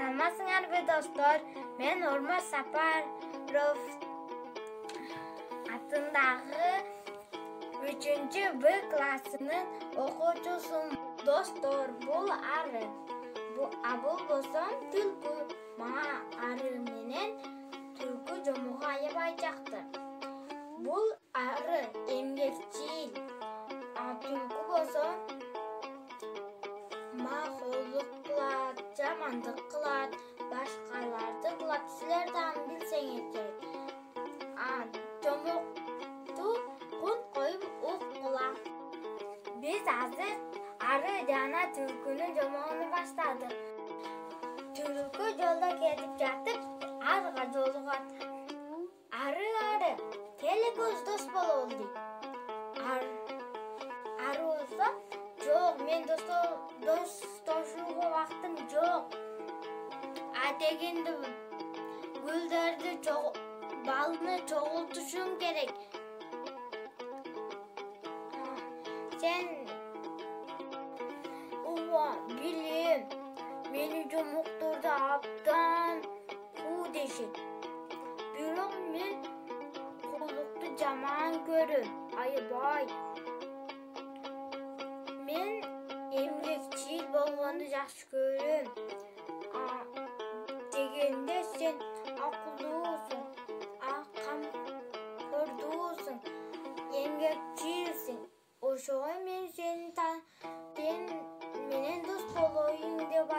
Саламатсыңарбы достор? Мен Ормар Сапаров атындагы 3-Б классынын окуучусумун. Достор, бул ары. Бул болсо түлкү. Мага ары менен түлкү жомого аябай жакты. Бул ары эмгекчил. Түлкү болсо макулдук кылат, жамандык кылат, башкаларды кылат. Силер дагы билсеңер керек. Жомокту кун коюп ук кылат. Биз азыр ары жана түлкүнүн жомогун баштадык. Түлкү жолдо кетип жатып, арыга жолугат. Ары, келикөз дос бололу дейт. Ары болсо, жок, мен достошууга убактым жок. Дегенде гүлдөрдү балны чогултушум керек. Сен билем, мени жомокторду абдан куу дешет. Бирок мен куулукту жаман көрөм, аябай. Мен эмгекчил болгонду жакшы көрөм. Дегенде сен акылдуусуң, камкордуусуң, эмгекчилсиң. Ошого мен сени менен дос болоюн деп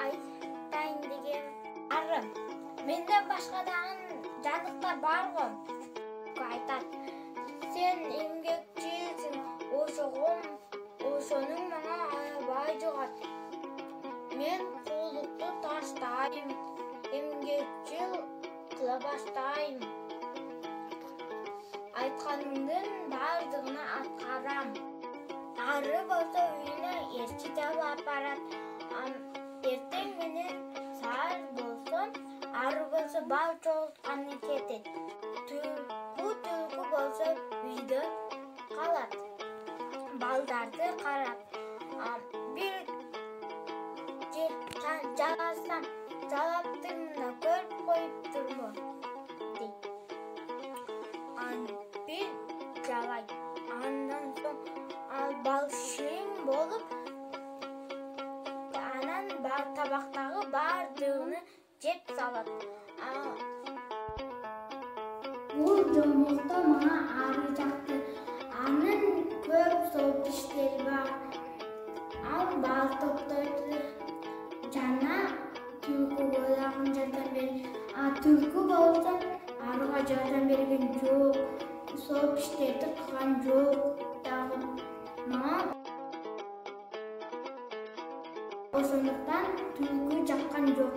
айтайын дегем. Ары, менден башка дагы жандыктар бар го. Айтат, сен эмгекчилсиң, ошонун мага аябай жугат. Мен куулукту таштайм, эмгекчил кыла баштайм. Айтканымдын бардыгына аткарам. Ары болсо үйүнө ээрчите алып барат. Эртең менен саат болсо, ары болсо бал чогултканы кетет. Түлкү болсо үйдө калат. Балдарды карап. Бир жаласам, жалаптырмын да көрүп коюптурму дейт. Бир жалайт. Андан соң бал шиң болуп, анан табактагы бардыгын жеп салат. Бул жомокто мага ары жакты. Анын көп соол тиштери бар. Ал бал топтойт жана түлкүгө дагы жардам берет. Түлкү болсо арыга жардам берген жок. Соол тиштерди кылган жок дагы. Мага ошондуктан түлкү жаккан жок.